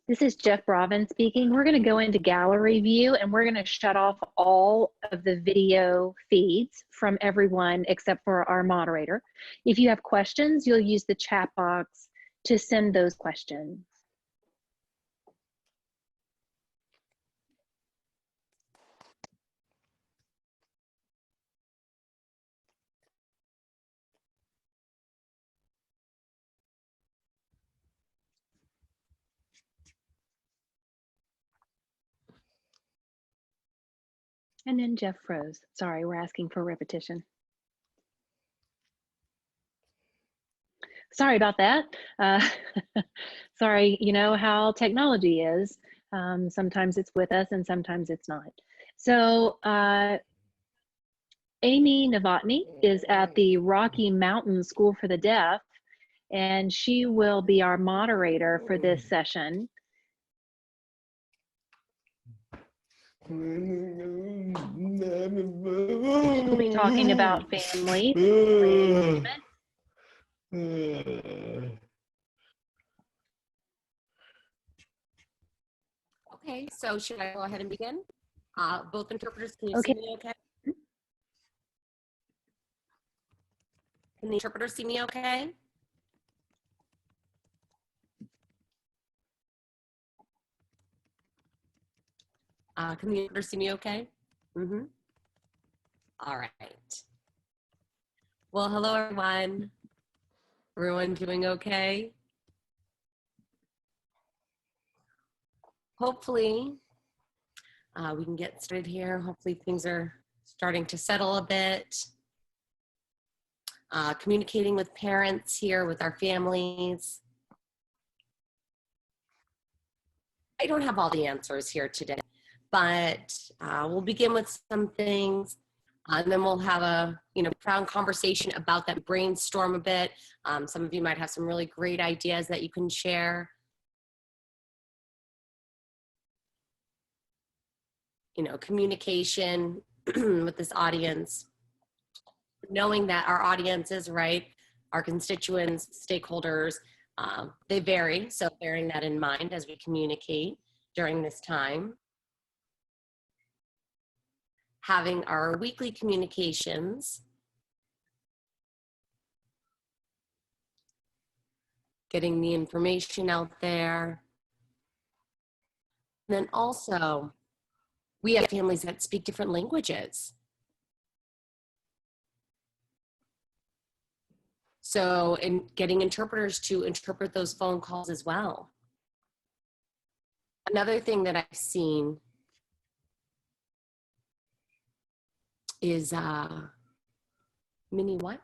This is Jeff Bravin speaking. We're going to go into gallery view and we're going to shut off all of the video feeds from everyone except for our moderator. If you have questions, you'll use the chat box to send those questions. And then Jeff froze. Sorry, we're asking for repetition. Sorry about that. Sorry, you know how technology is. Sometimes it's with us and sometimes it's not. So Amy Novotny is at the Rocky Mountain School for the Deaf, and she will be our moderator for this session. We'll be talking about family engagement. Okay, so should I go ahead and begin? Both interpreters, can you Okay. see me okay? Can the interpreter see me okay? Can the interpreter see me okay? Mm-hmm. All right. Well, hello, everyone. Everyone doing okay? Hopefully, we can get started here. Hopefully, things are starting to settle a bit. Communicating with parents here, with our families. I don't have all the answers here today, but we'll begin with some things, and then we'll have a profound conversation about that, brainstorm a bit. Some of you might have some really great ideas that you can share. Communication with this audience, knowing that our audiences, right, our constituents, stakeholders, they vary. So bearing that in mind as we communicate during this time. Having our weekly communications. Getting the information out there. And then also, we have families that speak different languages. So, in getting interpreters to interpret those phone calls as well. Another thing that I've seen is mini what?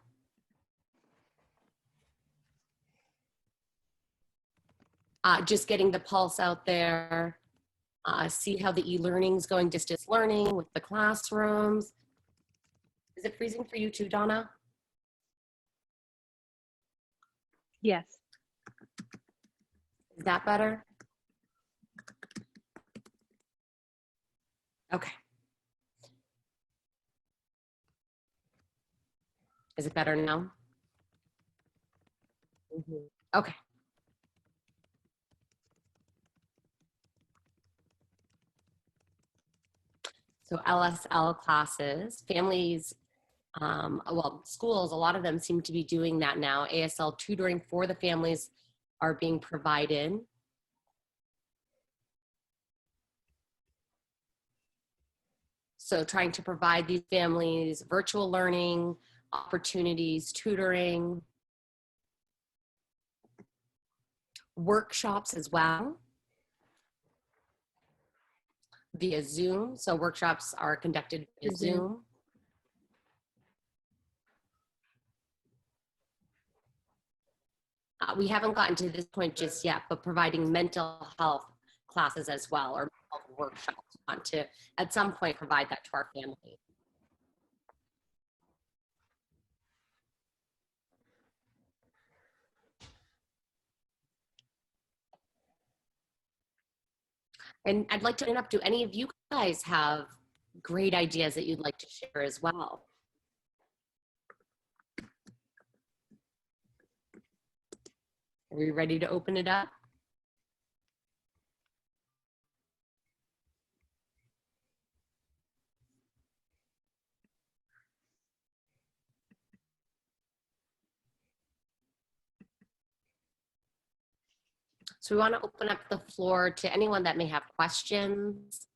Just getting the pulse out there. See how the e-learning is going, distance learning with the classrooms. Is it freezing for you too, Donna? Yes. Is that better? Okay. Is it better now? Okay. So LSL classes, families, well, schools, a lot of them seem to be doing that now. ASL tutoring for the families are being provided. So trying to provide these families virtual learning opportunities, tutoring, workshops as well. via Zoom. So workshops are conducted via Zoom. We haven't gotten to this point just yet, but providing mental health classes as well, or mental health workshops. We want to, at some point, provide that to our family. And I'd like to open up, do any of you guys have great ideas that you'd like to share as well? Are we ready to open it up? So we want to open up the floor to anyone that may have questions.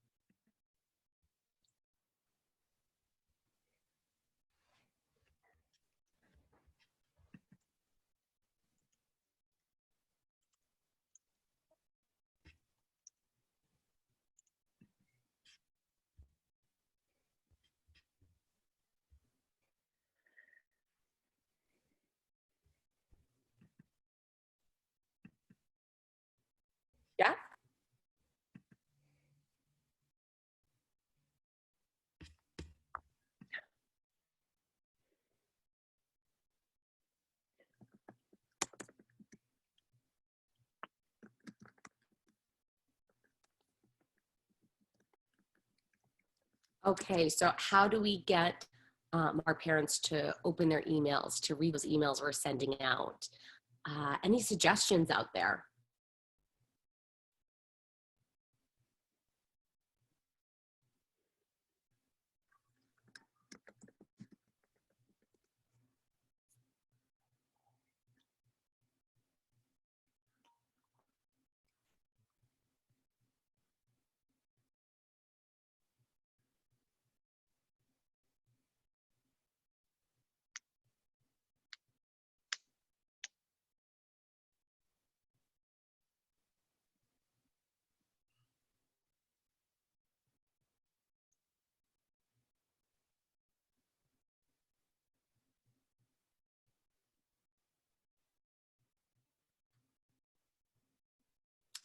Yeah. Okay, so how do we get our parents to open their emails, to read those emails we're sending out? Any suggestions out there?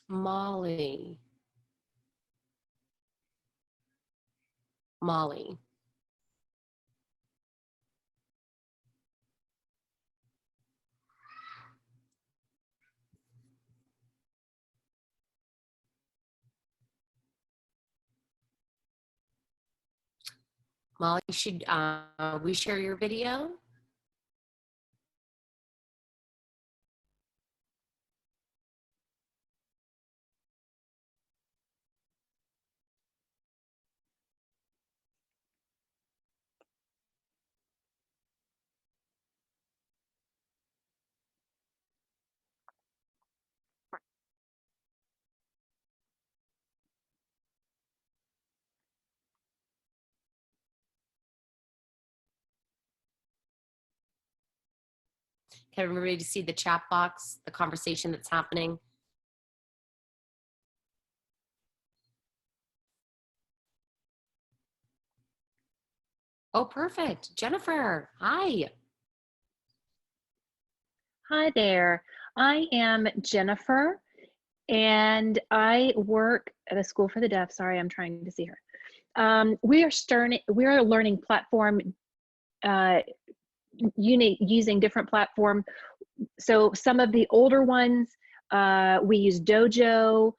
Molly. Molly. Molly, should we share your video? Can everybody see the chat box, the conversation that's happening? Oh, perfect. Jennifer, hi. Hi there. I am Jennifer, and I work at a school for the deaf. Sorry, I'm trying to see her. We are learning platform, using different platform. So some of the older ones, we use Dojo.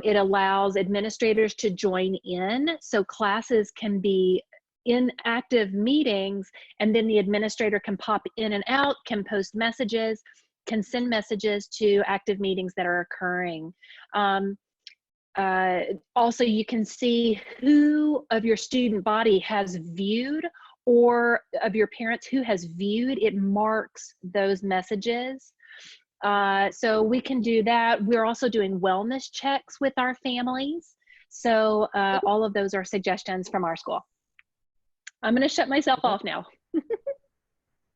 It allows administrators to join in, so classes can be in active meetings, and then the administrator can pop in and out, can post messages, can send messages to active meetings that are occurring. Also, you can see who of your student body has viewed, or of your parents who has viewed. It marks those messages. So we can do that. We're also doing wellness checks with our families. So all of those are suggestions from our school. I'm going to shut myself off now.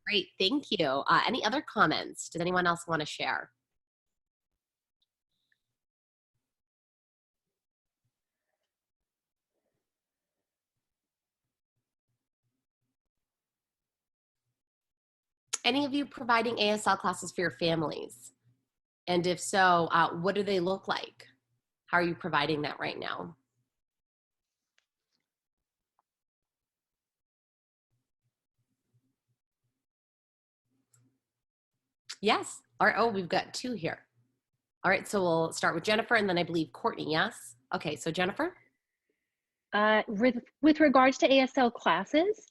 Great, thank you. Any other comments? Does anyone else want to share? Any of you providing ASL classes for your families? And if so, what do they look like? How are you providing that right now? Yes. All right. Oh, we've got 2 here. All right. So we'll start with Jennifer and then I believe Courtney. Yes. Okay. So Jennifer. With regards to ASL classes,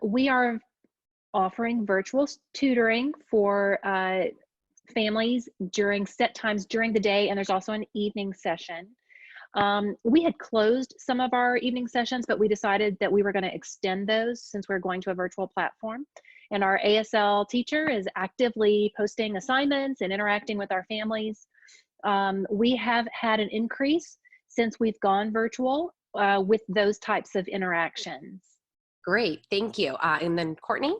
we are offering virtual tutoring for families during set times during the day, and there's also an evening session. We had closed some of our evening sessions, but we decided that we were going to extend those since we're going to a virtual platform. And our ASL teacher is actively posting assignments and interacting with our families. We have had an increase since we've gone virtual with those types of interactions. Great. Thank you. And then Courtney.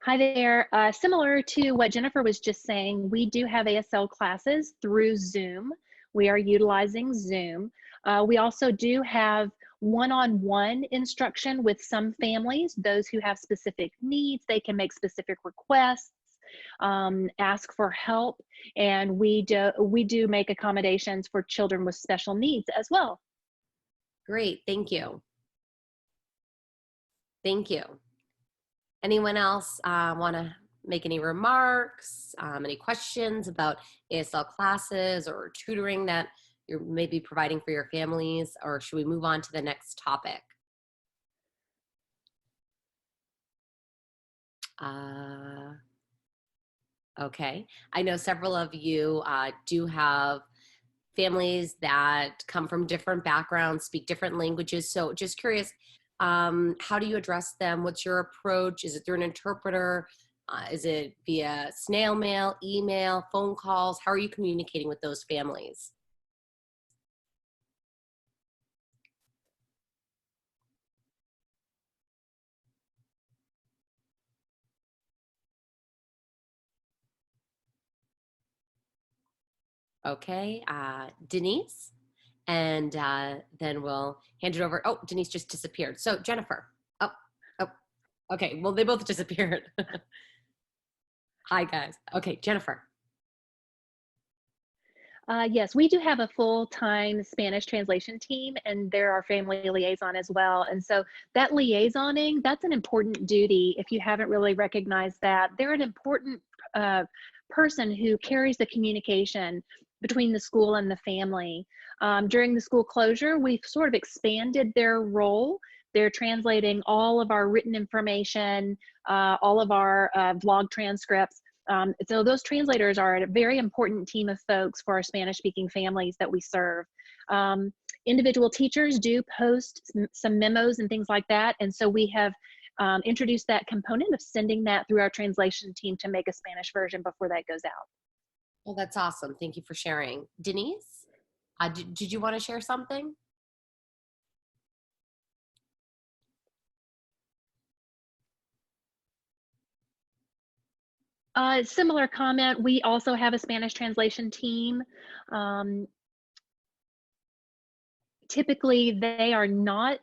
Hi there. Similar to what Jennifer was just saying, we do have ASL classes through Zoom. We are utilizing Zoom. We also do have one-on-one instruction with some families. Those who have specific needs, they can make specific requests, ask for help, and we do make accommodations for children with special needs as well. Great. Thank you. Thank you. Anyone else want to make any remarks, any questions about ASL classes or tutoring that you're maybe providing for your families, or should we move on to the next topic? Okay, I know several of you do have families that come from different backgrounds, speak different languages. So just curious, how do you address them? What's your approach? Is it through an interpreter? Is it via snail mail, email, phone calls? How are you communicating with those families? Okay, Denise, and then we'll hand it over. Oh, Denise just disappeared. So Jennifer. Oh, okay. Well, they both disappeared. Hi, guys. Okay, Jennifer. Yes, we do have a full-time Spanish translation team, and they're our family liaison as well. And so that liaisoning, that's an important duty. If you haven't really recognized that, they're an important person who carries the communication between the school and the family. During the school closure, we've sort of expanded their role. They're translating all of our written information, all of our vlog transcripts. So those translators are a very important team of folks for our Spanish-speaking families that we serve. Individual teachers do post some memos and things like that, and so we have introduced that component of sending that through our translation team to make a Spanish version before that goes out. Well, that's awesome. Thank you for sharing. Denise, did you want to share something? Similar comment, we also have a Spanish translation team. Typically, they are not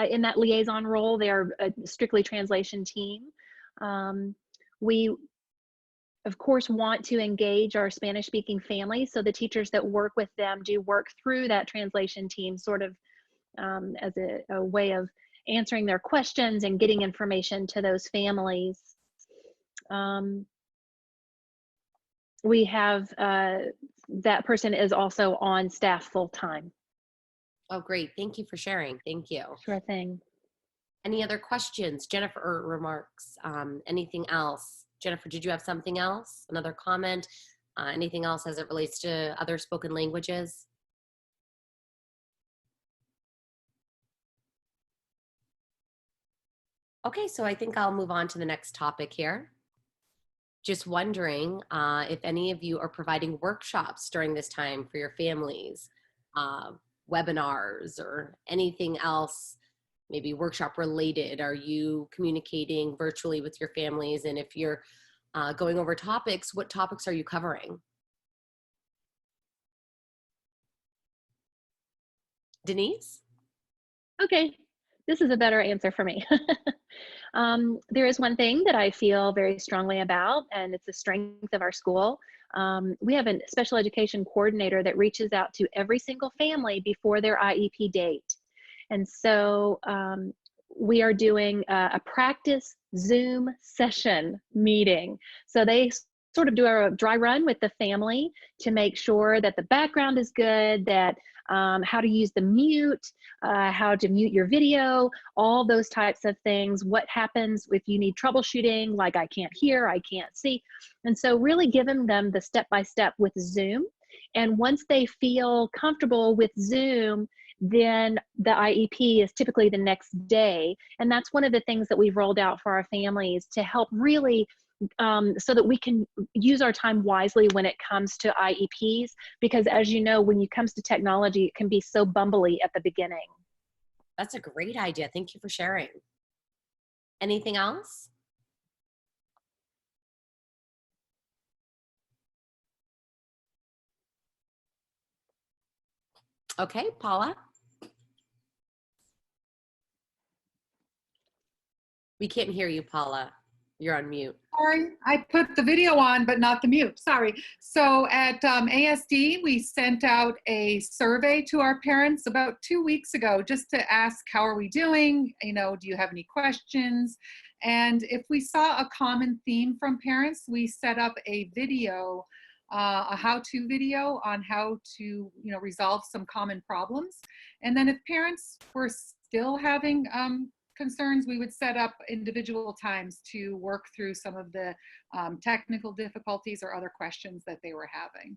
in that liaison role. They are a strictly translation team. We, of course, want to engage our Spanish-speaking families, so the teachers that work with them do work through that translation team sort of as a way of answering their questions and getting information to those families. We have, that person is also on staff full-time. Oh, great. Thank you for sharing. Thank you. Sure thing. Any other questions, Jennifer, or remarks? Anything else? Jennifer, did you have something else? Another comment? Anything else as it relates to other spoken languages? Okay, so I think I'll move on to the next topic here. Just wondering if any of you are providing workshops during this time for your families, webinars, or anything else, maybe workshop related. Are you communicating virtually with your families? And if you're going over topics, what topics are you covering? Denise? Okay. This is a better answer for me. There is one thing that I feel very strongly about, and it's a strength of our school. We have a special education coordinator that reaches out to every single family before their IEP date. And so we are doing a practice Zoom session meeting. So they sort of do a dry run with the family to make sure that the background is good, that how to use the mute, how to mute your video, all those types of things. What happens if you need troubleshooting, like I can't hear, I can't see. And so really giving them the step-by-step with Zoom. And once they feel comfortable with Zoom, then the IEP is typically the next day. And that's one of the things that we've rolled out for our families to help really so that we can use our time wisely when it comes to IEPs, because as you know, when it comes to technology, it can be so bumbly at the beginning. That's a great idea. Thank you for sharing. Anything else? Okay, Paula. We can't hear you, Paula. You're on mute. Sorry, I put the video on, but not the mute. Sorry. So at ASD, we sent out a survey to our parents about 2 weeks ago, just to ask, how are we doing? You know, do you have any questions? And if we saw a common theme from parents, we set up a video, a how-to video on how to, resolve some common problems. And then if parents were still having concerns, we would set up individual times to work through some of the technical difficulties or other questions that they were having.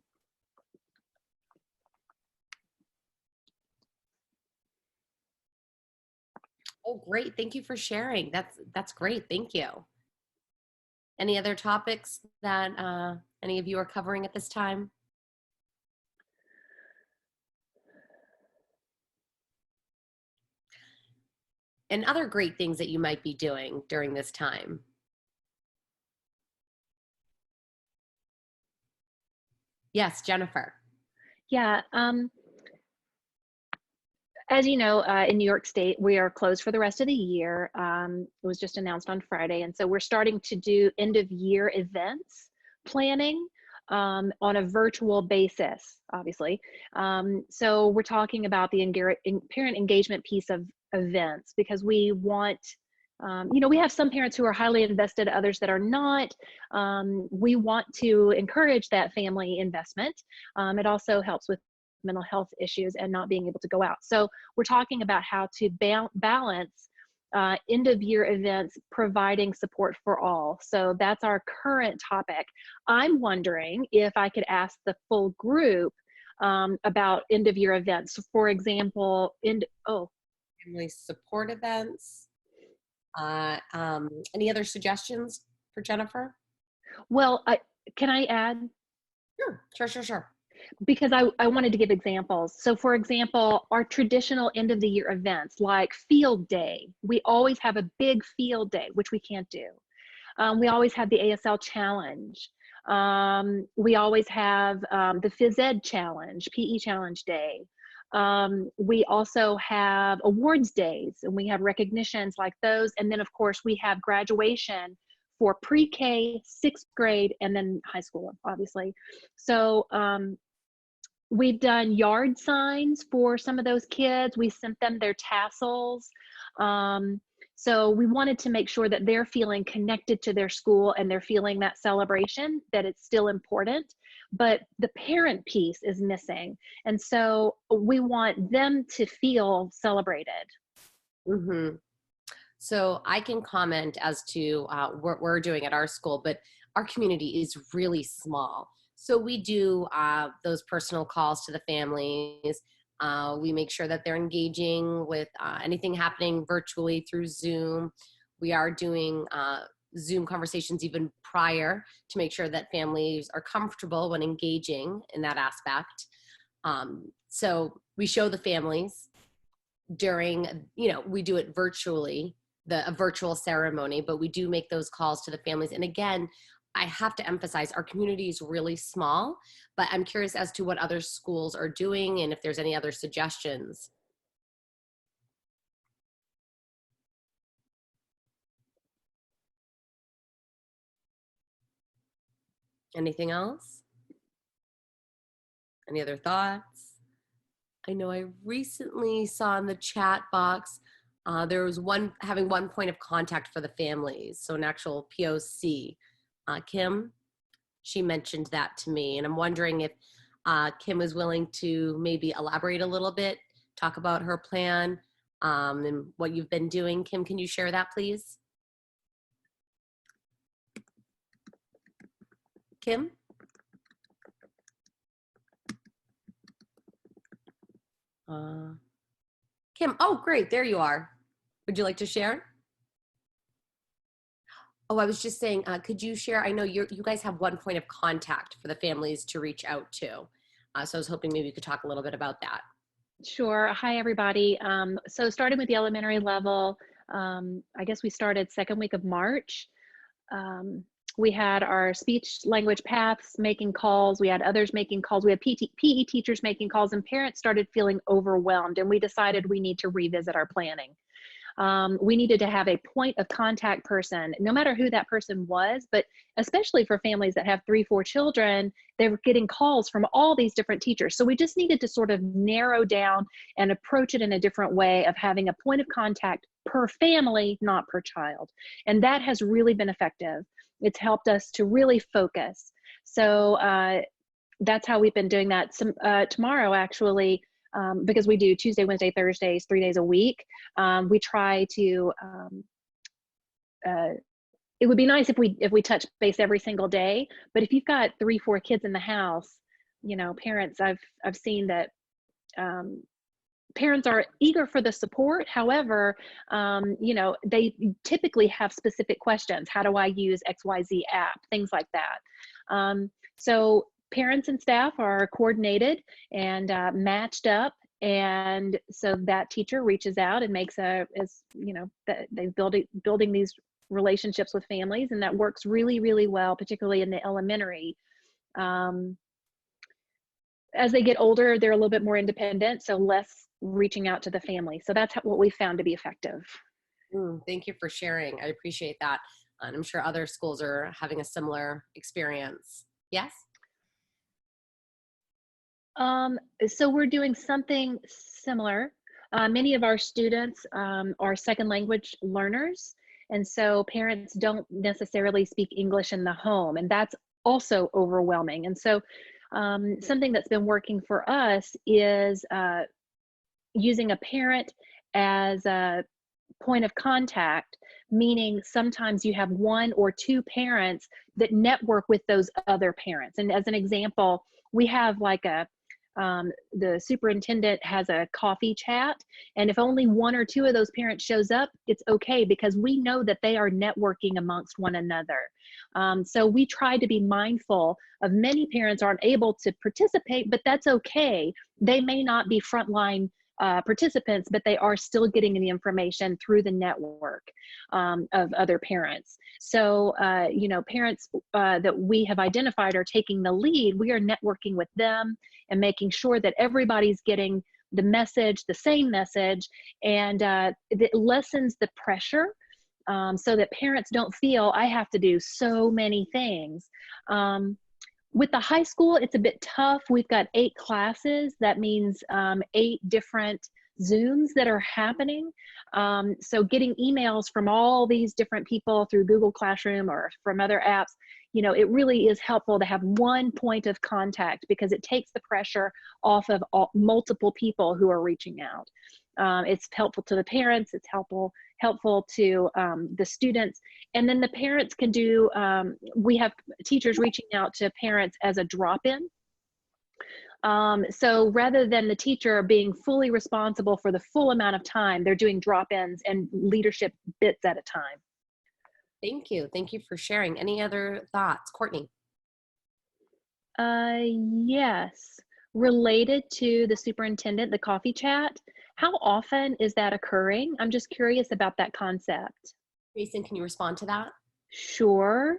Oh, great. Thank you for sharing. That's great. Thank you. Any other topics that any of you are covering at this time? And other great things that you might be doing during this time. Yes, Jennifer. Yeah. As you know, in New York State, we are closed for the rest of the year. It was just announced on Friday. And so we're starting to do end of year events planning on a virtual basis, obviously. So we're talking about the parent engagement piece of events, because we want, we have some parents who are highly invested, others that are not. We want to encourage that family investment. It also helps with mental health issues and not being able to go out. So we're talking about how to balance end of year events, providing support for all. So that's our current topic. I'm wondering if I could ask the full group about end of year events. For example, family support events. Any other suggestions for Jennifer? Well, can I add? Sure. Because I wanted to give examples. So for example, our traditional end of the year events like field day, we always have a big field day, which we can't do. We always have the ASL challenge. We always have the phys ed challenge, PE challenge day. We also have awards days, and we have recognitions like those. And then of course we have graduation for pre-K, 6th grade, and then high school, obviously. So we've done yard signs for some of those kids. We sent them their tassels. So we wanted to make sure that they're feeling connected to their school and they're feeling that celebration, that it's still important, but the parent piece is missing. And so we want them to feel celebrated. Mm-hmm. So I can comment as to what we're doing at our school, but our community is really small. So we do those personal calls to the families. We make sure that they're engaging with anything happening virtually through Zoom. We are doing Zoom conversations even prior to make sure that families are comfortable when engaging in that aspect. So we show the families during, we do it virtually, a virtual ceremony, but we do make those calls to the families. And again, I have to emphasize our community is really small, but I'm curious as to what other schools are doing and if there's any other suggestions. Anything else? Any other thoughts? I know I recently saw in the chat box there was having one point of contact for the families, so an actual POC. Kim, she mentioned that to me, and I'm wondering if Kim is willing to maybe elaborate a little bit, talk about her plan and what you've been doing. Kim, can you share that, please? Kim? Kim, oh, great, there you are. Would you like to share? Oh, I was just saying, could you share? I know you guys have one point of contact for the families to reach out to. So I was hoping maybe you could talk a little bit about that. Sure. Hi, everybody. So starting with the elementary level, I guess we started second week of March. We had our speech language paths making calls. We had others making calls. We had PE teachers making calls, and parents started feeling overwhelmed, and we decided we need to revisit our planning. We needed to have a point of contact person, no matter who that person was, but especially for families that have 3, 4 children, they were getting calls from all these different teachers. So we just needed to sort of narrow down and approach it in a different way of having a point of contact per family, not per child. And that has really been effective. It's helped us to really focus. So that's how we've been doing that. Tomorrow, actually, because we do Tuesday, Wednesday, Thursdays, 3 days a week. We try to, it would be nice if we touch base every single day, but if you've got 3, 4 kids in the house, you know, parents, I've seen that parents are eager for the support. However, you know, they typically have specific questions. How do I use XYZ app? Things like that. So parents and staff are coordinated and matched up, and so that teacher reaches out and makes they're building these relationships with families, and that works really, really well, particularly in the elementary. As they get older, they're a little bit more independent, so less reaching out to the family. So that's what we found to be effective. Thank you for sharing. I appreciate that. And I'm sure other schools are having a similar experience. Yes? So we're doing something similar. Many of our students are second language learners, and so parents don't necessarily speak English in the home, and that's also overwhelming. And so something that's been working for us is using a parent as a point of contact, meaning sometimes you have 1 or 2 parents that network with those other parents. And as an example, we have like the superintendent has a coffee chat, and if only 1 or 2 of those parents shows up, it's okay, because we know that they are networking amongst one another. So we try to be mindful of many parents aren't able to participate, but that's okay. They may not be frontline participants, but they are still getting the information through the network of other parents. So, you know, parents that we have identified are taking the lead. We are networking with them and making sure that everybody's getting the message, the same message, and it lessens the pressure so that parents don't feel I have to do so many things. With the high school, it's a bit tough. We've got 8 classes. That means 8 different Zooms that are happening. So getting emails from all these different people through Google Classroom or from other apps, you know, it really is helpful to have one point of contact, because it takes the pressure off of multiple people who are reaching out. It's helpful to the parents. It's helpful to the students. And then the parents can do, we have teachers reaching out to parents as a drop-in. So rather than the teacher being fully responsible for the full amount of time, they're doing drop-ins and leadership bits at a time. Thank you. Thank you for sharing. Any other thoughts? Courtney? Yes. Related to the superintendent, the coffee chat, how often is that occurring? I'm just curious about that concept. Jason, can you respond to that? Sure.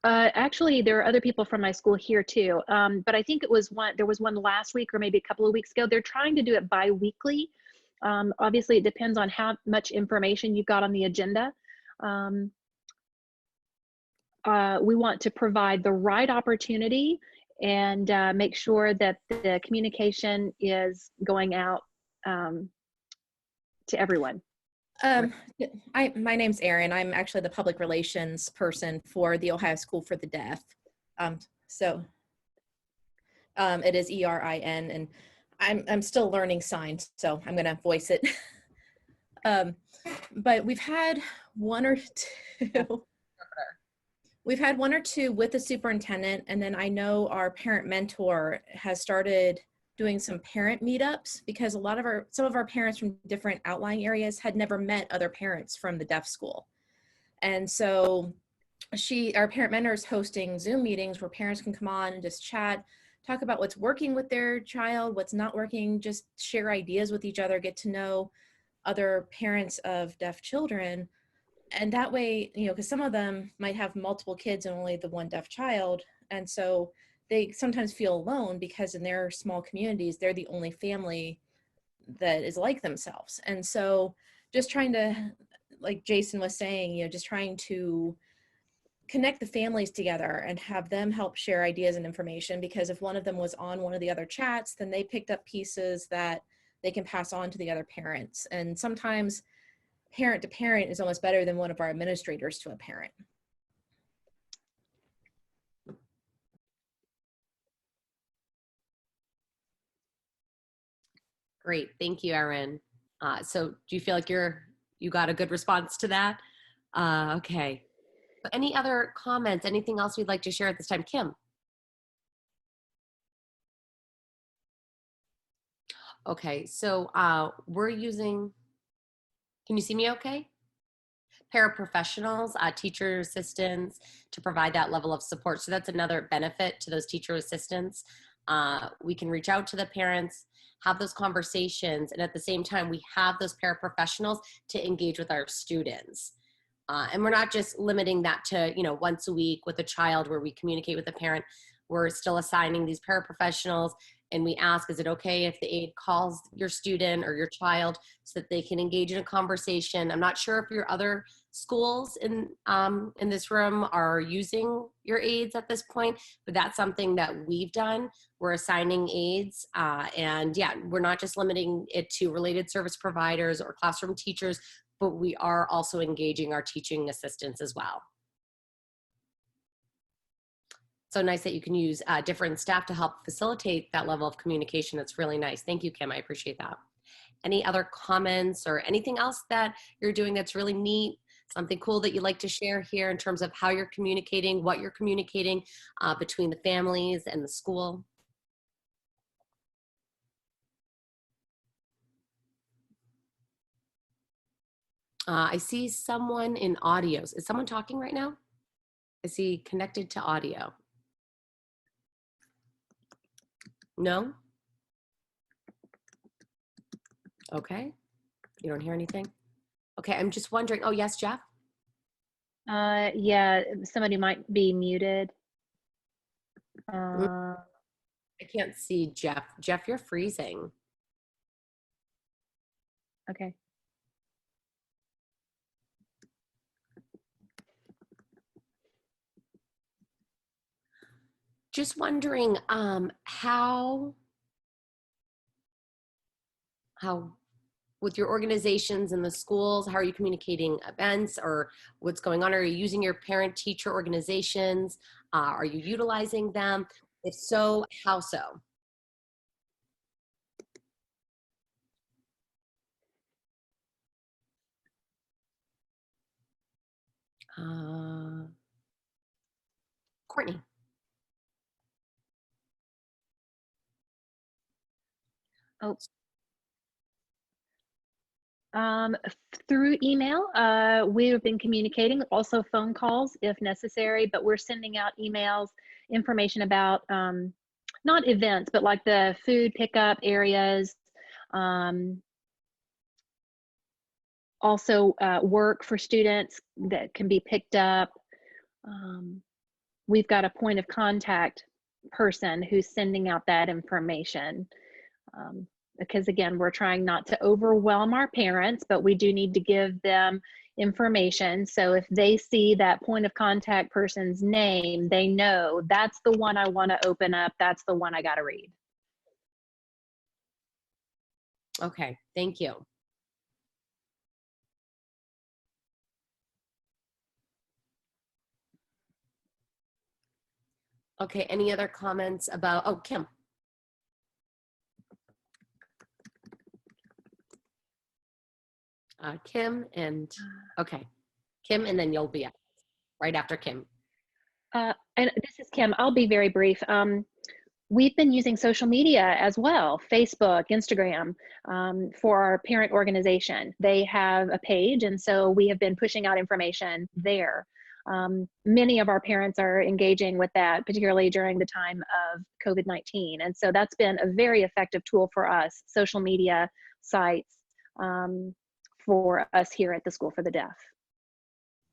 Actually, there are other people from my school here too, but I think there was one last week or maybe a couple of weeks ago. They're trying to do it bi-weekly. Obviously, it depends on how much information you've got on the agenda. we want to provide the right opportunity and make sure that the communication is going out to everyone. My name's Erin. I'm actually the public relations person for the Ohio School for the Deaf. It is ERIN, and I'm still learning signs, so I'm gonna voice it. But we've had one or two. We've had one or two with the superintendent, and then I know our parent mentor has started doing some parent meetups, because some of our parents from different outlying areas had never met other parents from the deaf school. And so our parent mentor is hosting Zoom meetings where parents can come on and just chat, talk about what's working with their child, what's not working, just share ideas with each other, get to know other parents of deaf children. And that way, because some of them might have multiple kids and only the one deaf child. And so they sometimes feel alone because in their small communities, they're the only family that is like themselves. And so just trying to, like Jason was saying, just trying to connect the families together and have them help share ideas and information, because if one of them was on one of the other chats, then they picked up pieces that they can pass on to the other parents. And sometimes parent to parent is almost better than one of our administrators to a parent. Great, thank you, Erin. So do you feel like you got a good response to that? Okay. Any other comments, anything else we'd like to share at this time? Kim? Okay, so we're using, can you see me okay? Paraprofessionals, teacher assistants, to provide that level of support. So that's another benefit to those teacher assistants. We can reach out to the parents, have those conversations, and at the same time, we have those paraprofessionals to engage with our students. And we're not just limiting that to, once a week with a child where we communicate with the parent. We're still assigning these paraprofessionals, and we ask, is it okay if the aide calls your student or your child so that they can engage in a conversation? I'm not sure if your other schools in this room are using your aides at this point, but that's something that we've done. We're assigning aides, and yeah, we're not just limiting it to related service providers or classroom teachers, but we are also engaging our teaching assistants as well. So nice that you can use different staff to help facilitate that level of communication. That's really nice. Thank you, Kim. I appreciate that. Any other comments or anything else that you're doing that's really neat? Something cool that you'd like to share here in terms of how you're communicating, what you're communicating between the families and the school? I see someone in audios. Is someone talking right now? Is he connected to audio? No? Okay. You don't hear anything? Okay, I'm just wondering. Oh, yes, Jeff? Yeah, somebody might be muted. I can't see Jeff. Jeff, you're freezing. Okay. Just wondering how with your organizations and the schools, how are you communicating events or what's going on? Are you using your parent teacher organizations? Are you utilizing them? If so, how so? Courtney. Oh. Through email, we have been communicating, also phone calls if necessary, but we're sending out emails, information about not events, but like the food pickup areas, also work for students that can be picked up. We've got a point of contact person who's sending out that information. Because again, we're trying not to overwhelm our parents, but we do need to give them information. So if they see that point of contact person's name, they know that's the one I want to open up. That's the one I got to read. Okay, thank you. Okay, any other comments about, oh, Kim. Kim and, okay, Kim, and then you'll be up right after Kim. And this is Kim. I'll be very brief. We've been using social media as well, Facebook, Instagram, for our parent organization. They have a page, and so we have been pushing out information there. Many of our parents are engaging with that, particularly during the time of COVID-19. And so that's been a very effective tool for us, social media sites, for us here at the School for the Deaf.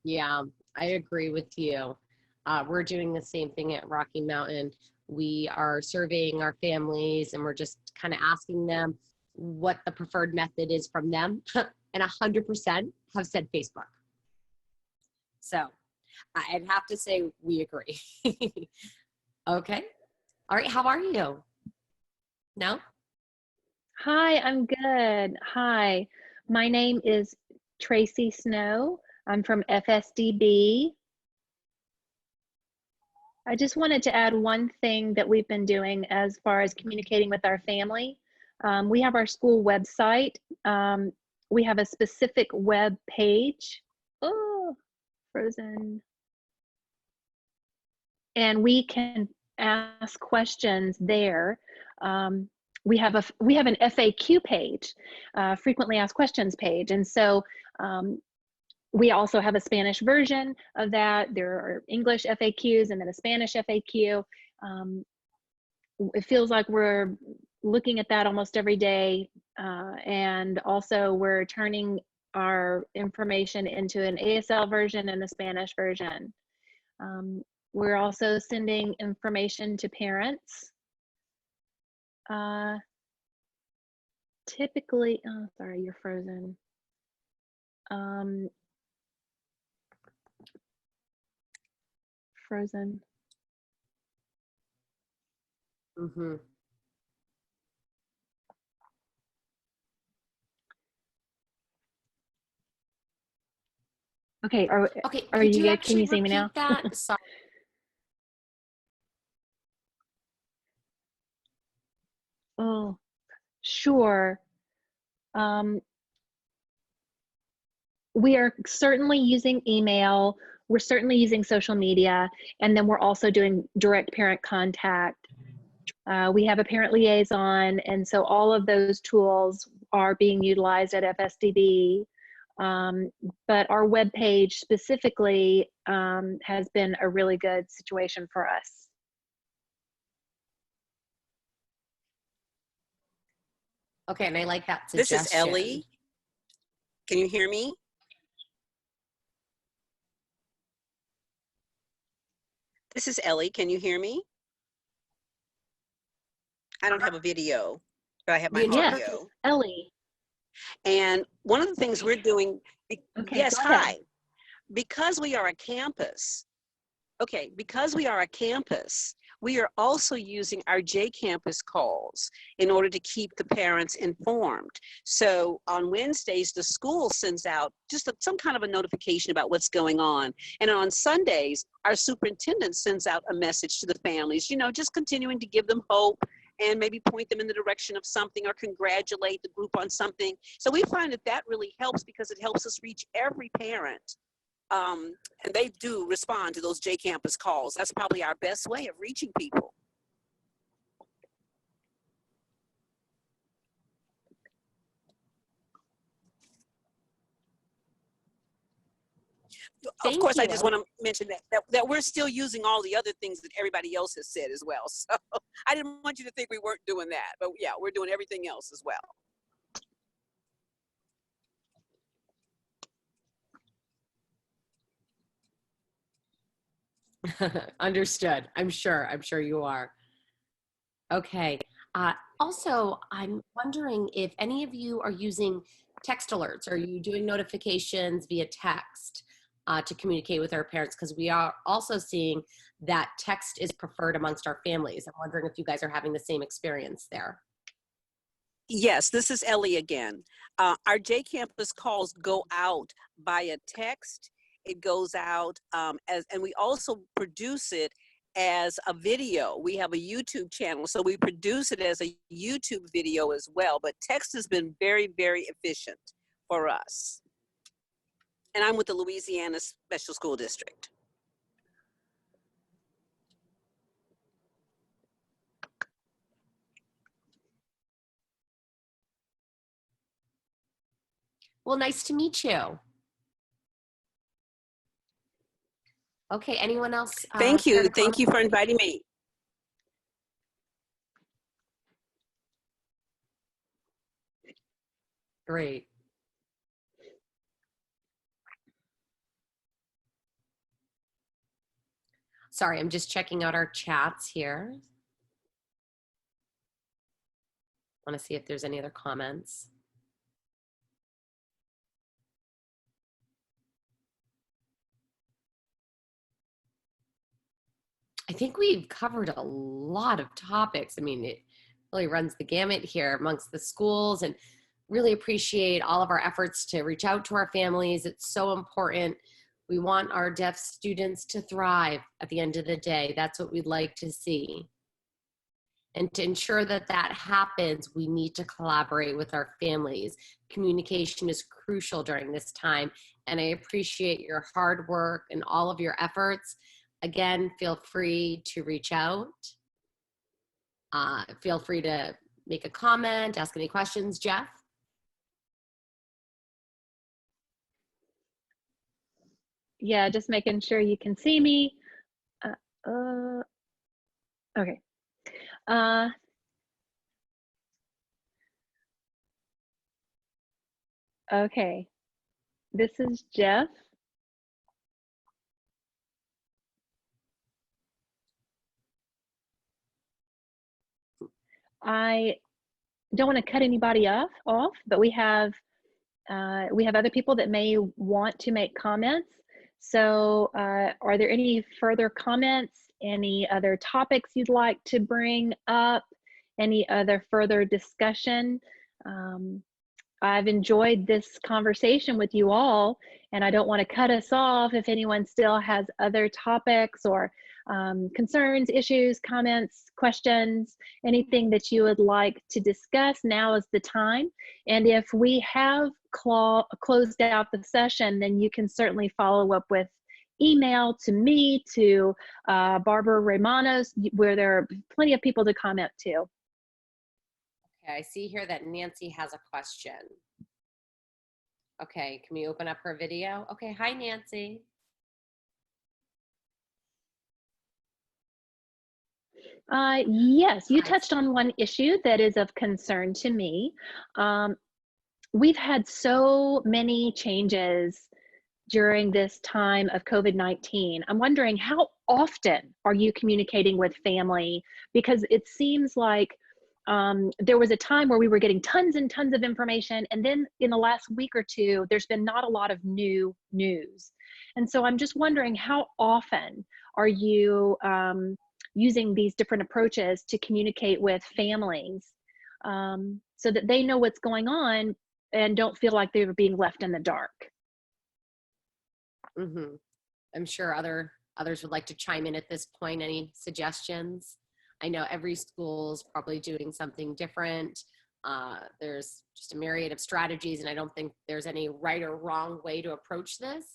Yeah, I agree with you. We're doing the same thing at Rocky Mountain. We are surveying our families, and we're just kind of asking them what the preferred method is from them. And 100% have said Facebook. So I'd have to say we agree. Okay. All right. How are you? No? Hi, I'm good. Hi, my name is Tracy Snow. I'm from FSDB. I just wanted to add one thing that we've been doing as far as communicating with our family. We have our school website. We have a specific web page. Oh, frozen. And we can ask questions there. We have an FAQ page, frequently asked questions page. And so we also have a Spanish version of that. There are English FAQs and then a Spanish FAQ. It feels like we're looking at that almost every day. And also we're turning our information into an ASL version and a Spanish version. We're also sending information to parents. Typically, oh, sorry, you're frozen. Frozen. Mm-hmm. Okay, Okay, are could you you good? Can actually you see me now? repeat that? Sorry. Oh, sure. We are certainly using email. We're certainly using social media, and then we're also doing direct parent contact. We have a parent liaison, and so all of those tools are being utilized at FSDB. But our webpage specifically has been a really good situation for us. Okay, and I like that suggestion. This is Ellie. Can you hear me? This is Ellie. Can you hear me? I don't have a video, but I have my audio. Yes, Ellie. And one of the things we're doing, Okay, yes, go ahead. hi. Because we are a campus, we are also using our J-Campus calls in order to keep the parents informed. So on Wednesdays, the school sends out just some kind of a notification about what's going on. And on Sundays, our superintendent sends out a message to the families, you know, just continuing to give them hope and maybe point them in the direction of something or congratulate the group on something. So we find that that really helps because it helps us reach every parent. And they do respond to those J-Campus calls. That's probably our best way of reaching people. Of course, I just want to mention that we're still using all the other things that everybody else has said as well. So I didn't want you to think we weren't doing that, but yeah, we're doing everything else as well. Understood. I'm sure you are. Okay. Also, I'm wondering if any of you are using text alerts? Are you doing notifications via text to communicate with our parents? Because we are also seeing that text is preferred amongst our families. I'm wondering if you guys are having the same experience there. Yes, this is Ellie again. Our J Campus calls go out via text. It goes out and we also produce it as a video. We have a YouTube channel, so we produce it as a YouTube video as well. But text has been very, very efficient for us. And I'm with the Louisiana Special School District. Well, nice to meet you. Okay, anyone else? Thank you. Thank you for inviting me. Great. Sorry, I'm just checking out our chats here. I want to see if there's any other comments. I think we've covered a lot of topics. I mean, it really runs the gamut here amongst the schools, and really appreciate all of our efforts to reach out to our families. It's so important. We want our deaf students to thrive at the end of the day. That's what we'd like to see. And to ensure that that happens, we need to collaborate with our families. Communication is crucial during this time, and I appreciate your hard work and all of your efforts. Again, feel free to reach out. Feel free to make a comment, ask any questions. Jeff? Yeah, just making sure you can see me. Okay. Okay. This is Jeff. I don't want to cut anybody off, but we have other people that may want to make comments. So are there any further comments, any other topics you'd like to bring up, any other further discussion? I've enjoyed this conversation with you all, and I don't want to cut us off if anyone still has other topics or concerns, issues, comments, questions, anything that you would like to discuss. Now is the time. And if we have closed out the session, then you can certainly follow up with email to me, to Barbara Raymanos, where there are plenty of people to comment to. Okay, I see here that Nancy has a question. Okay, can we open up her video? Okay, hi Nancy. Yes, you touched on one issue that is of concern to me. We've had so many changes during this time of COVID-19. I'm wondering, how often are you communicating with family? Because it seems like there was a time where we were getting tons and tons of information, and then in the last week or two, there's been not a lot of new news. And so I'm just wondering, how often are you using these different approaches to communicate with families so that they know what's going on and don't feel like they're being left in the dark? Mm-hmm. I'm sure others would like to chime in at this point. Any suggestions? I know every school is probably doing something different. There's just a myriad of strategies, and I don't think there's any right or wrong way to approach this.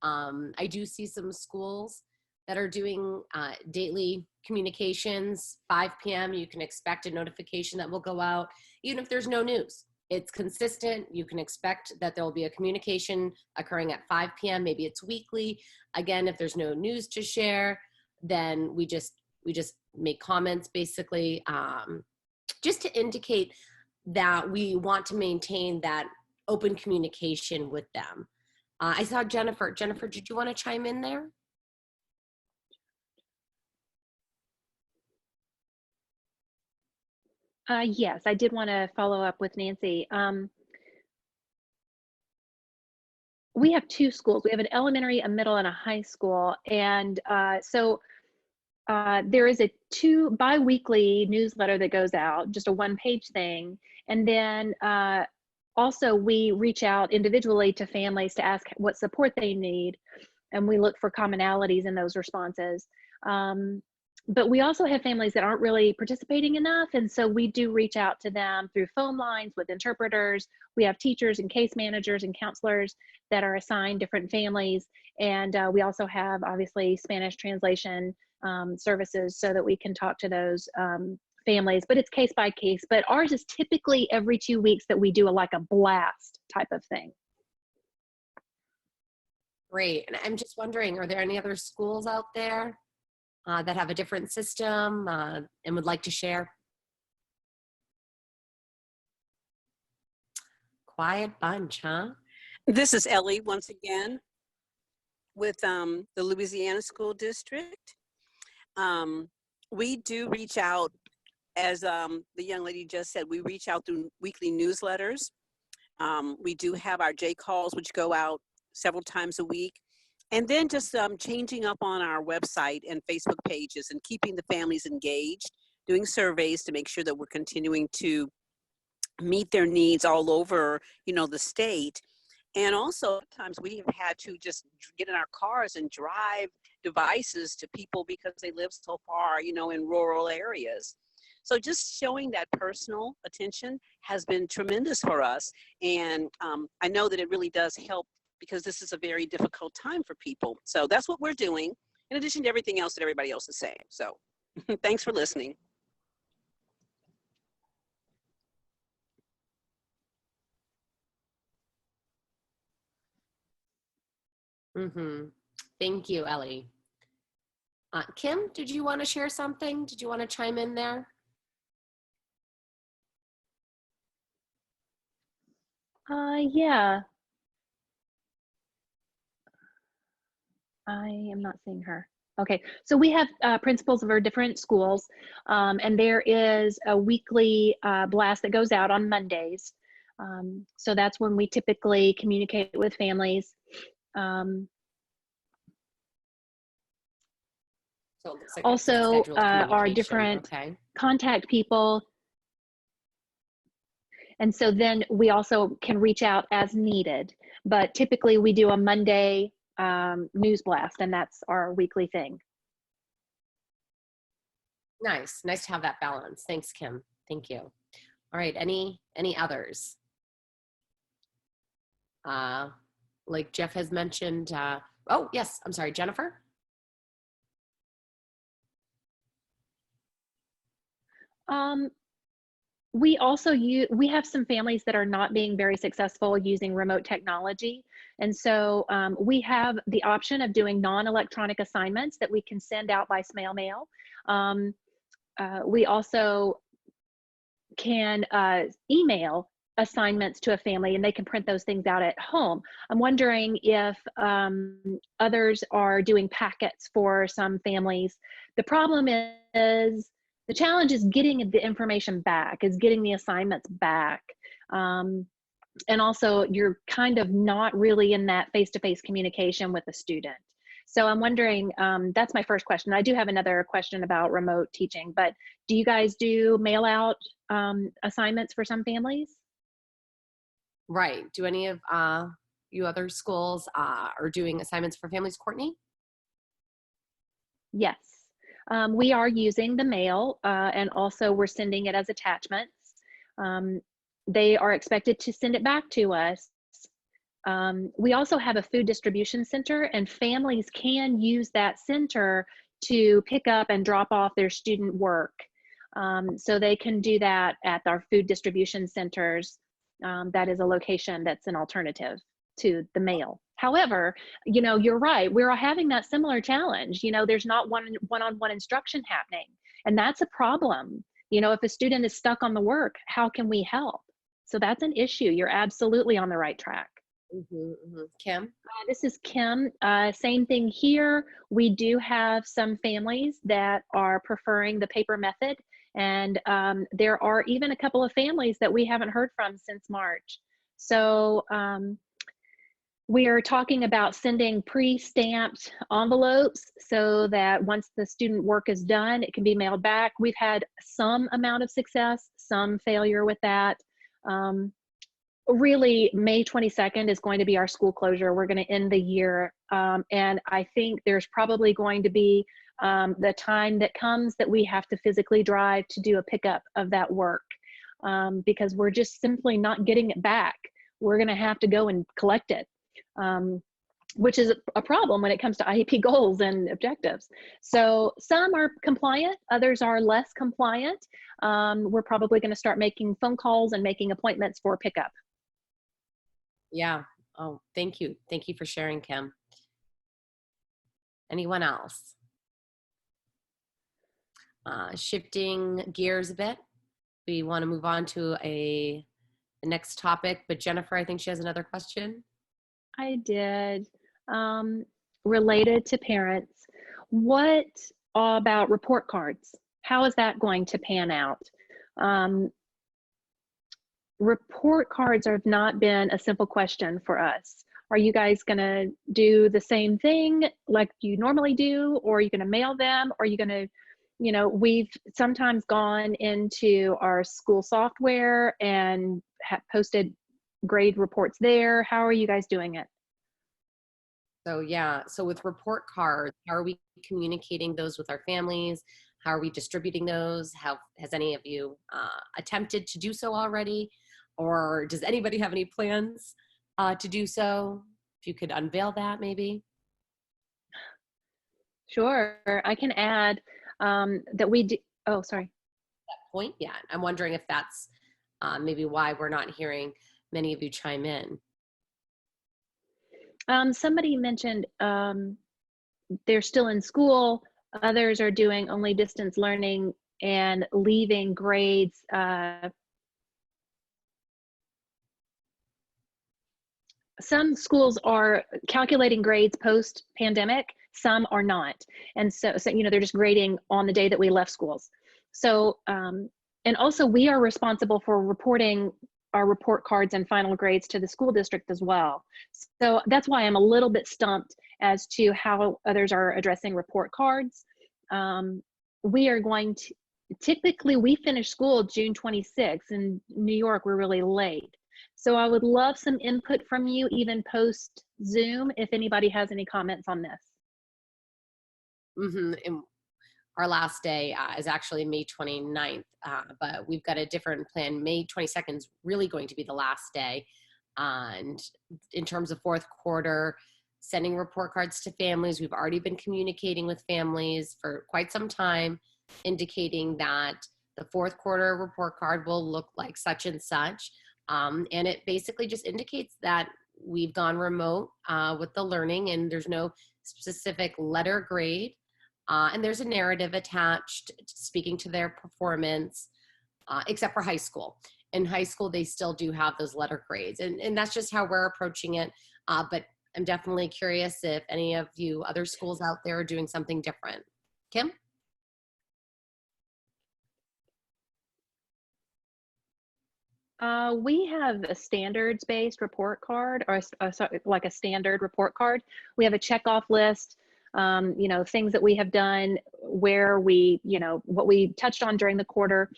I do see some schools that are doing daily communications. 5 p.m. you can expect a notification that will go out, even if there's no news. It's consistent. You can expect that there will be a communication occurring at 5 p.m. Maybe it's weekly. Again, if there's no news to share, then we just make comments, basically, just to indicate that we want to maintain that open communication with them. I saw Jennifer. Jennifer, did you want to chime in there? Yes, I did want to follow up with Nancy. we have two schools. We have an elementary, a middle, and a high school. And there is a bi-weekly newsletter that goes out, just a one-page thing. And then also we reach out individually to families to ask what support they need. And we look for commonalities in those responses. But we also have families that aren't really participating enough. And so we do reach out to them through phone lines with interpreters. We have teachers and case managers and counselors that are assigned different families. And we also have, obviously, Spanish translation services so that we can talk to those families, but it's case by case. But ours is typically every 2 weeks that we do like a blast type of thing. Great. And I'm just wondering, are there any other schools out there that have a different system and would like to share? Quiet bunch, huh? This is Ellie once again with the Louisiana School District. We do reach out, as the young lady just said, we reach out through weekly newsletters. We do have our J calls, which go out several times a week. And then just changing up on our website and Facebook pages and keeping the families engaged, doing surveys to make sure that we're continuing to meet their needs all over, the state. And also, sometimes we have had to just get in our cars and drive devices to people because they live so far, in rural areas. So just showing that personal attention has been tremendous for us. And I know that it really does help because this is a very difficult time for people. So that's what we're doing, in addition to everything else that everybody else is saying. So thanks for listening. Thank you, Ellie. Kim, did you want to share something? Did you want to chime in there? Yeah. I am not seeing her. Okay, so we have principals of our different schools, and there is a weekly blast that goes out on Mondays. So that's when we typically communicate with families. So it looks like Also, our different contact people. And so then we also can reach out as needed, but typically we do a Monday news blast, and that's our weekly thing. Nice to have that balance. Thanks, Kim. Thank you. All right, any others? Like Jeff has mentioned, oh yes, I'm sorry, Jennifer. We also we have some families that are not being very successful using remote technology. And so we have the option of doing non-electronic assignments that we can send out by snail mail. We also can email assignments to a family, and they can print those things out at home. I'm wondering if others are doing packets for some families. The problem is, the challenge is getting the information back, is getting the assignments back. And also, you're kind of not really in that face-to-face communication with the student. So I'm wondering, that's my first question. I do have another question about remote teaching, but do you guys do mail out assignments for some families? Right. Do any of you other schools are doing assignments for families, Courtney? Yes. We are using the mail, and also we're sending it as attachments. They are expected to send it back to us. We also have a food distribution center, and families can use that center to pick up and drop off their student work. So they can do that at our food distribution centers. That is a location that's an alternative to the mail. However, you're right. We're having that similar challenge. There's not one-on-one instruction happening, and that's a problem. If a student is stuck on the work, how can we help? So that's an issue. You're absolutely on the right track. Kim? This is Kim. Same thing here. We do have some families that are preferring the paper method, and there are even a couple of families that we haven't heard from since March. So We are talking about sending pre-stamped envelopes so that once the student work is done, it can be mailed back. We've had some amount of success, some failure with that. Really, May 22nd is going to be our school closure. We're going to end the year. And I think there's probably going to be the time that comes that we have to physically drive to do a pickup of that work because we're just simply not getting it back. We're going to have to go and collect it. Which is a problem when it comes to IEP goals and objectives. So some are compliant, others are less compliant. We're probably going to start making phone calls and making appointments for pickup. Yeah. Oh, thank you. Thank you for sharing, Kim. Anyone else? Shifting gears a bit, we want to move on to the next topic, but Jennifer, I think she has another question. I did. Related to parents, what about report cards? How is that going to pan out? Report cards have not been a simple question for us. Are you guys going to do the same thing like you normally do, or are you going to mail them? Or are you going to, you know, we've sometimes gone into our school software and posted grade reports there. How are you guys doing it? So yeah, so with report cards, how are we communicating those with our families? How are we distributing those? Has any of you attempted to do so already? Or does anybody have any plans to do so? If you could unveil that maybe. Sure, I can add that we do, oh, sorry. That point, yeah. I'm wondering if that's maybe why we're not hearing many of you chime in. Somebody mentioned they're still in school. Others are doing only distance learning and leaving grades. Some schools are calculating grades post-pandemic. Some are not. And so, you know, they're just grading on the day that we left schools. So, and also we are responsible for reporting our report cards and final grades to the school district as well. So that's why I'm a little bit stumped as to how others are addressing report cards. We are going to, typically we finish school June 26th. In New York, we're really late. So I would love some input from you, even post Zoom, if anybody has any comments on this. And our last day is actually May 29th, but we've got a different plan. May 22nd is really going to be the last day. And in terms of fourth quarter, sending report cards to families, we've already been communicating with families for quite some time, indicating that the fourth quarter report card will look like such and such. And it basically just indicates that we've gone remote with the learning, and there's no specific letter grade. And there's a narrative attached speaking to their performance, except for high school. In high school, they still do have those letter grades. And that's just how we're approaching it. But I'm definitely curious if any of you other schools out there are doing something different. Kim? We have a standards-based report card, or like a standard report card. We have a checkoff list, you know, things that we have done, where we, you know, what we touched on during the quarter.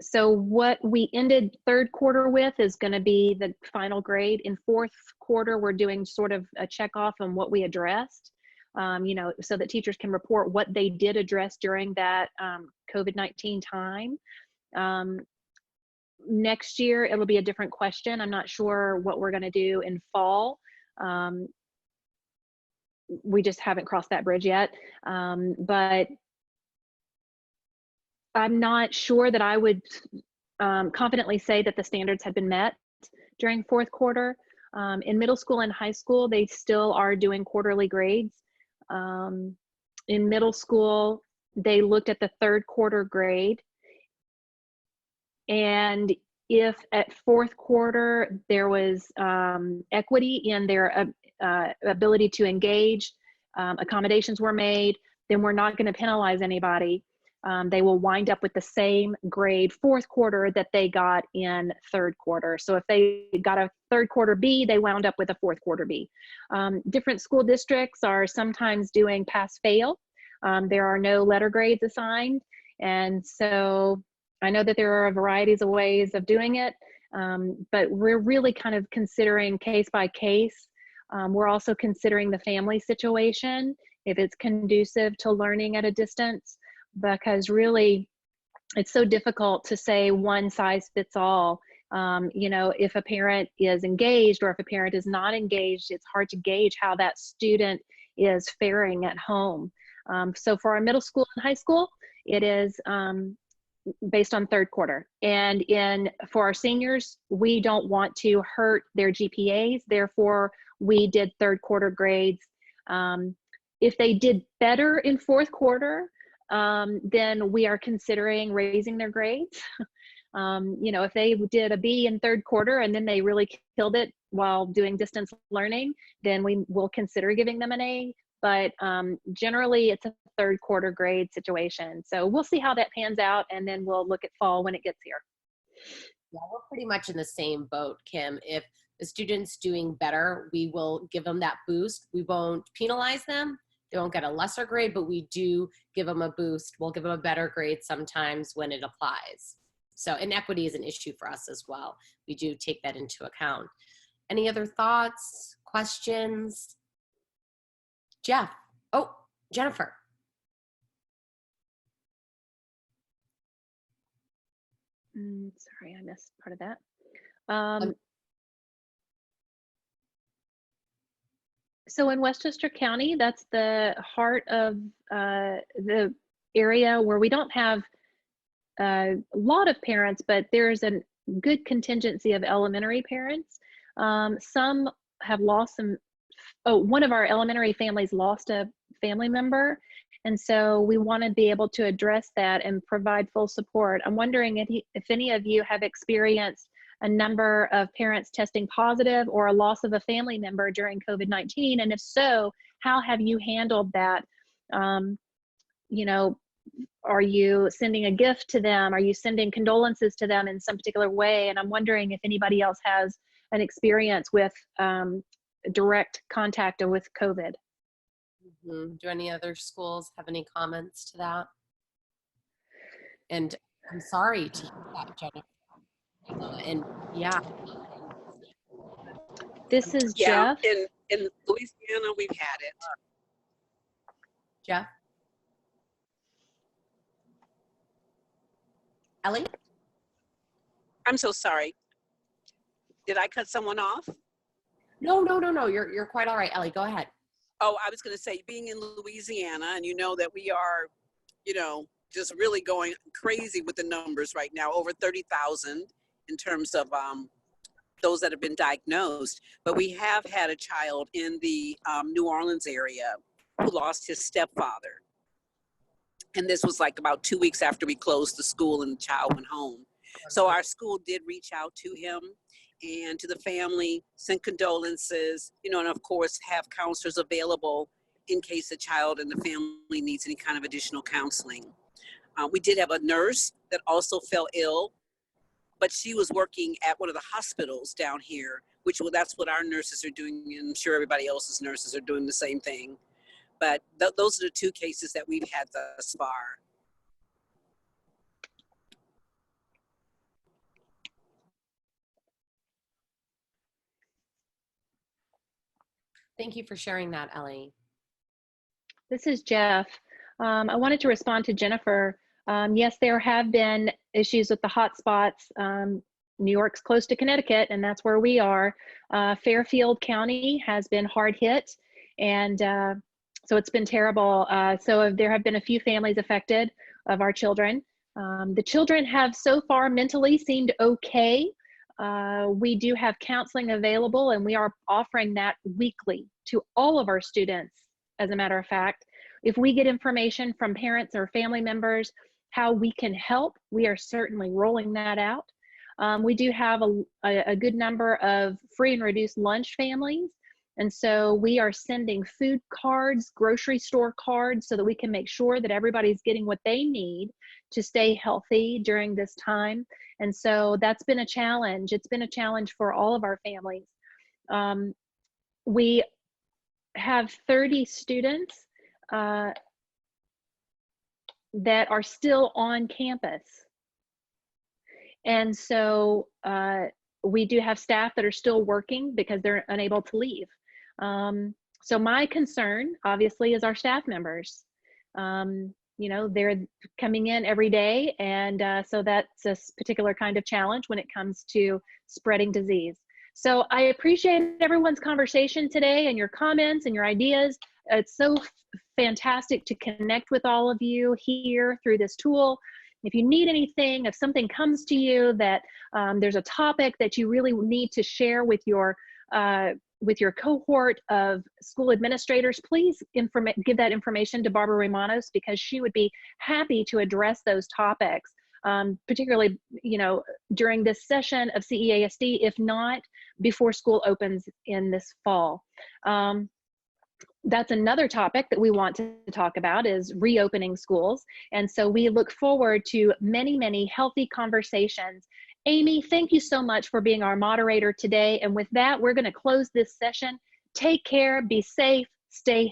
So what we ended third quarter with is going to be the final grade. In fourth quarter, we're doing sort of a checkoff on what we addressed, you know, so that teachers can report what they did address during that COVID-19 time. Next year, it'll be a different question. I'm not sure what we're going to do in fall. We just haven't crossed that bridge yet. But I'm not sure that I would confidently say that the standards have been met during fourth quarter. In middle school and high school, they still are doing quarterly grades. In middle school, they looked at the third quarter grade. And if at fourth quarter there was equity in their ability to engage, accommodations were made, then we're not going to penalize anybody. they will wind up with the same grade fourth quarter that they got in third quarter. So if they got a third quarter B, they wound up with a fourth quarter B. Different school districts are sometimes doing pass-fail. There are no letter grades assigned. And so I know that there are varieties of ways of doing it, but we're really kind of considering case by case. We're also considering the family situation, if it's conducive to learning at a distance, because really it's so difficult to say one size fits all. You know, if a parent is engaged or if a parent is not engaged, it's hard to gauge how that student is faring at home. So for our middle school and high school, it is based on third quarter. And for our seniors, we don't want to hurt their GPAs. Therefore, we did third quarter grades. If they did better in fourth quarter, then we are considering raising their grades. You know, if they did a B in third quarter and then they really killed it while doing distance learning, then we will consider giving them an A. But generally, it's a third quarter grade situation. So we'll see how that pans out, and then we'll look at fall when it gets here. Yeah, we're pretty much in the same boat, Kim. If the student's doing better, we will give them that boost. We won't penalize them. They won't get a lesser grade, but we do give them a boost. We'll give them a better grade sometimes when it applies. So inequity is an issue for us as well. We do take that into account. Any other thoughts, questions? Jeff. Oh, Jennifer. Sorry, I missed part of that. So in Westchester County, that's the heart of the area where we don't have a lot of parents, but there's a good contingency of elementary parents. Some have lost some. Oh, one of our elementary families lost a family member. And so we want to be able to address that and provide full support. I'm wondering if any of you have experienced a number of parents testing positive or a loss of a family member during COVID-19. And if so, how have you handled that? You know, are you sending a gift to them? Are you sending condolences to them in some particular way? And I'm wondering if anybody else has an experience with direct contact with COVID. Mm-hmm. Do any other schools have any comments to that? And I'm sorry to hear that, Jennifer. And yeah. This is Jeff. In Louisiana, we've had it. Jeff? Ellie? I'm so sorry. Did I cut someone off? No. You're quite all right, Ellie. Go ahead. Oh, I was going to say, being in Louisiana, and you know that we are, you know, just really going crazy with the numbers right now, over 30,000 in terms of those that have been diagnosed. But we have had a child in the New Orleans area who lost his stepfather. And this was like about 2 weeks after we closed the school and the child went home. So our school did reach out to him and to the family, send condolences, you know, and of course have counselors available in case the child and the family needs any kind of additional counseling. We did have a nurse that also fell ill, but she was working at one of the hospitals down here, that's what our nurses are doing, and I'm sure everybody else's nurses are doing the same thing. But those are the two cases that we've had thus far. Thank you for sharing that, Ellie. This is Jeff. I wanted to respond to Jennifer. Yes, there have been issues with the hotspots. New York's close to Connecticut, and that's where we are. Fairfield County has been hard hit, and so it's been terrible. So there have been a few families affected of our children. The children have so far mentally seemed okay. We do have counseling available, and we are offering that weekly to all of our students, as a matter of fact. If we get information from parents or family members how we can help, we are certainly rolling that out. We do have a good number of free and reduced lunch families, And so we are sending food cards, grocery store cards, so that we can make sure that everybody's getting what they need to stay healthy during this time. And so that's been a challenge. It's been a challenge for all of our families. We have 30 students that are still on campus. And so we do have staff that are still working because they're unable to leave. So my concern, obviously, is our staff members. You know, they're coming in every day, and so that's a particular kind of challenge when it comes to spreading disease. So I appreciate everyone's conversation today and your comments and your ideas. It's so fantastic to connect with all of you here through this tool. If you need anything, if something comes to you that there's a topic that you really need to share with your cohort of school administrators, please give that information to Barbara Romanos, because she would be happy to address those topics, particularly, you know, during this session of CEASD, if not before school opens in this fall. That's another topic that we want to talk about, is reopening schools. And so we look forward to many, many healthy conversations. Amy, thank you so much for being our moderator today. And with that, we're going to close this session. Take care, be safe, stay